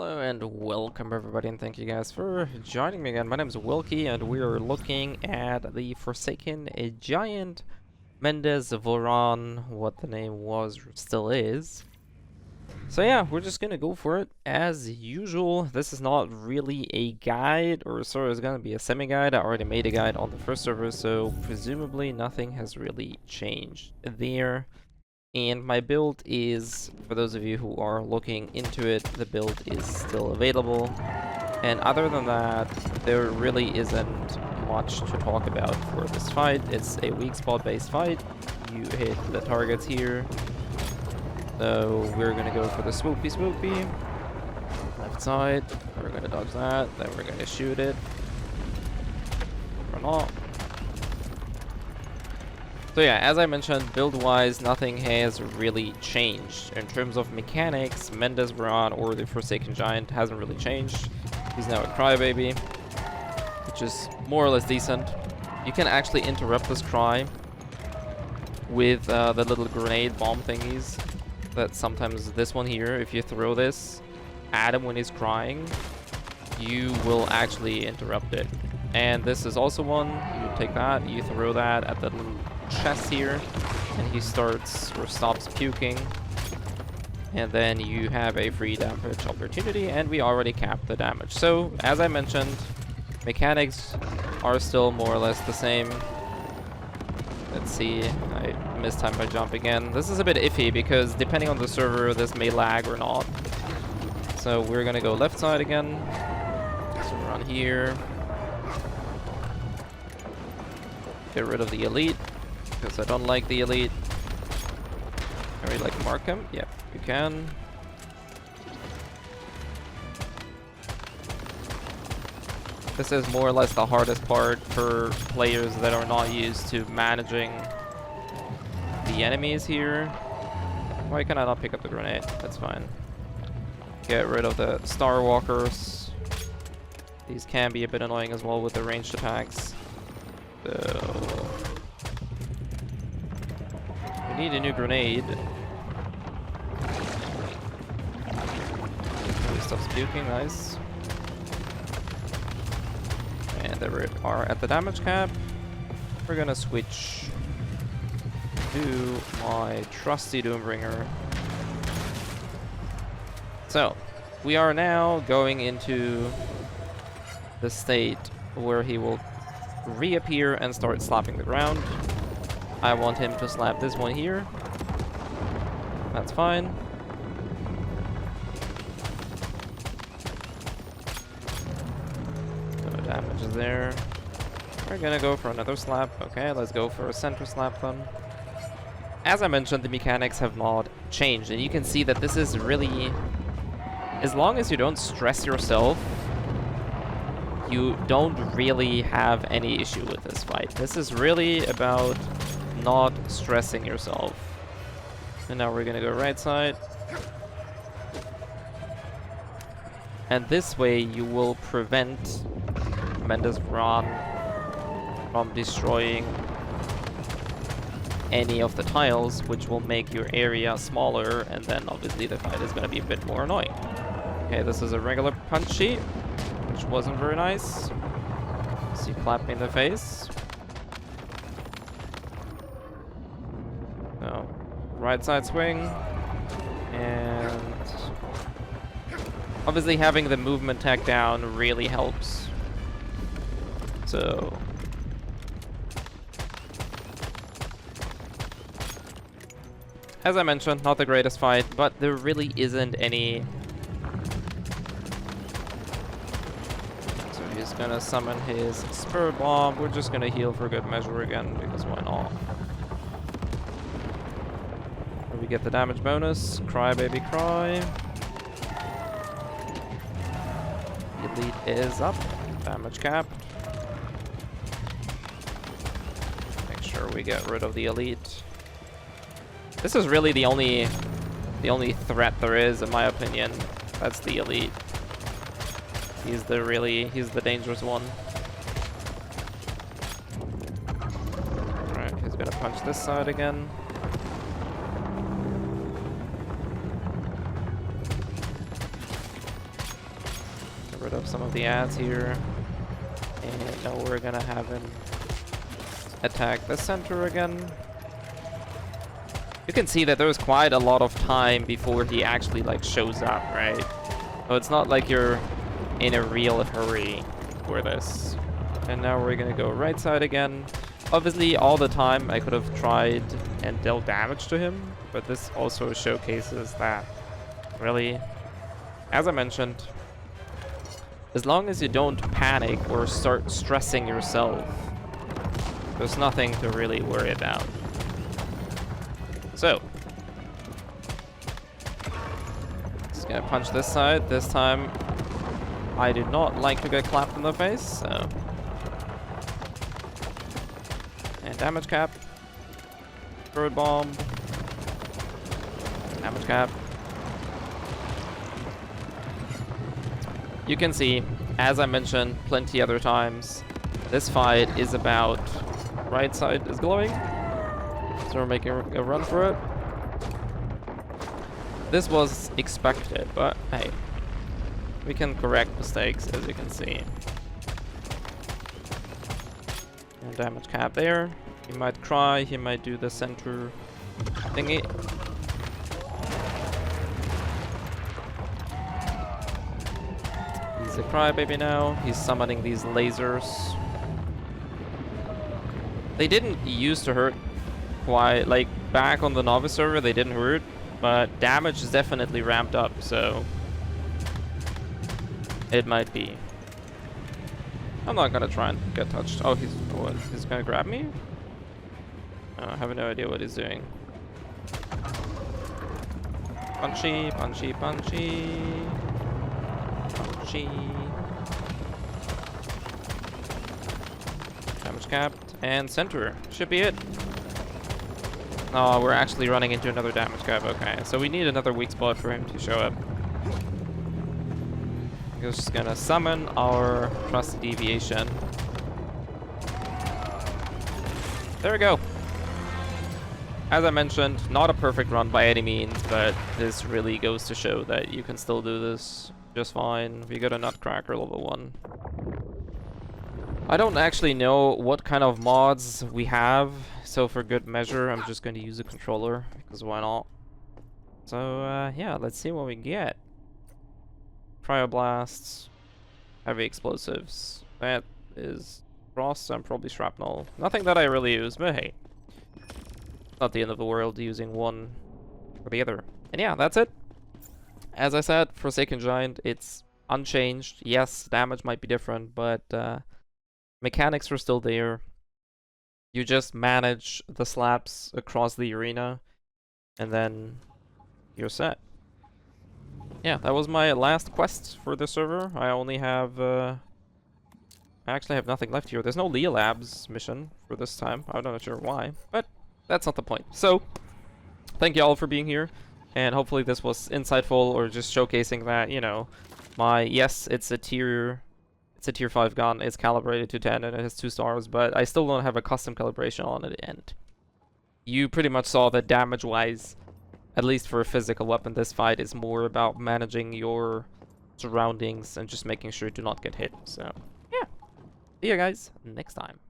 Hello and welcome everybody, and thank you guys for joining me again. My name is Wilky and we are looking at the Forsaken Giant Mendesvoran, what the name was still is. So yeah, we're just gonna go for it as usual. This is not really a guide, or sorry, it's gonna be a semi-guide. I already made a guide on the first server, so presumably nothing has really changed there. And my build is, for those of you who are looking into it, the build is still available. And other than that, there really isn't much to talk about for this fight. It's a weak spot based fight. You hit the targets here. So we're gonna go for the swoopy. Left side. We're gonna dodge that. Then we're gonna shoot it. Or not. So yeah, as I mentioned, build-wise, nothing has really changed. In terms of mechanics, Mendesvoran, or the Forsaken Giant, hasn't really changed. He's now a crybaby, which is more or less decent. You can actually interrupt this cry with the little grenade bomb thingies. That sometimes this one here, if you throw this at him when he's crying, you will actually interrupt it. And this is also one. You take that, you throw that at the little chest here, and he starts or stops puking, and then you have a free damage opportunity, and we already capped the damage. So as I mentioned, mechanics are still more or less the same. Let's see, I mistimed my jump again. This is a bit iffy because depending on the server this may lag or not. So we're gonna go left side again, so we're on here, get rid of the elite because I don't like the elite. Can we like mark him? Yep, you can. This is more or less the hardest part for players that are not used to managing the enemies here. Why can I not pick up the grenade? That's fine. Get rid of the Star Walkers. These can be a bit annoying as well with the ranged attacks. So we need a new grenade. He stops puking, nice. And there we are at the damage cap. We're gonna switch to my trusty Doombringer. So, we are now going into the state where he will reappear and start slapping the ground. I want him to slap this one here. That's fine. No damage is there. We're gonna go for another slap. Okay, let's go for a center slap then. As I mentioned, the mechanics have not changed, and you can see that this is really, as long as you don't stress yourself, you don't really have any issue with this fight. This is really about not stressing yourself. And now we're gonna go right side. And this way you will prevent Mendesvoran from destroying any of the tiles, which will make your area smaller, and then obviously the fight is gonna be a bit more annoying. Okay, this is a regular punch sheet, which wasn't very nice. So you clap me in the face. So, right side swing. And obviously having the movement tech down really helps. So as I mentioned, not the greatest fight, but there really isn't any. He's gonna summon his Spirit Bomb. We're just gonna heal for good measure again, because why not? We get the damage bonus. Cry, baby, cry. Elite is up. Damage cap. Make sure we get rid of the elite. This is really the only threat there is, in my opinion. That's the elite. He's the dangerous one. Alright, he's gonna punch this side again. rid of some of the ads here. And now we're gonna have him attack the center again. You can see that there's quite a lot of time before he actually like shows up, right? So it's not like you're in a real hurry for this. And now we're gonna go right side again. Obviously, all the time I could have tried and dealt damage to him, but this also showcases that, really, as I mentioned, as long as you don't panic or start stressing yourself, there's nothing to really worry about. So, just gonna punch this side. This time, I did not like to get clapped in the face, so. And damage cap. Bird bomb. Damage cap. You can see, as I mentioned plenty other times, this fight is about right side is glowing. So we're making a run for it. This was expected, but hey, we can correct mistakes, as you can see. And damage cap there. He might cry, he might do the center thingy. He's a crybaby now. He's summoning these lasers. They didn't used to hurt quite, like back on the novice server they didn't hurt, but damage is definitely ramped up, so it might be. I'm not gonna try and get touched. Oh, he's gonna grab me? I have no idea what he's doing. Punchy, punchy, punchy. Punchy. Damage capped. And center. Should be it. Oh, we're actually running into another damage cap. Okay, so we need another weak spot for him to show up. We're just gonna summon our trusty deviation. There we go. As I mentioned, not a perfect run by any means, but this really goes to show that you can still do this just fine. We got a Nutcracker level 1. I don't actually know what kind of mods we have, so for good measure, I'm just going to use a controller, because why not? So, yeah, let's see what we get. Cryoblasts, heavy explosives. That is frost and probably shrapnel. Nothing that I really use, but hey. Not the end of the world using one or the other. And yeah, that's it. As I said, Forsaken Giant, it's unchanged. Yes, damage might be different, but mechanics are still there. You just manage the slaps across the arena, and then you're set. Yeah, that was my last quest for the server. I only have... I actually have nothing left here. There's no Leah Labs mission for this time. I'm not sure why, but that's not the point. So, thank you all for being here, and hopefully this was insightful or just showcasing that, you know, yes, it's a tier 5 gun, it's calibrated to 10 and it has 2 stars, but I still don't have a custom calibration on it, and you pretty much saw that damage-wise, at least for a physical weapon, this fight is more about managing your surroundings and just making sure to not get hit. So, yeah. See you guys next time.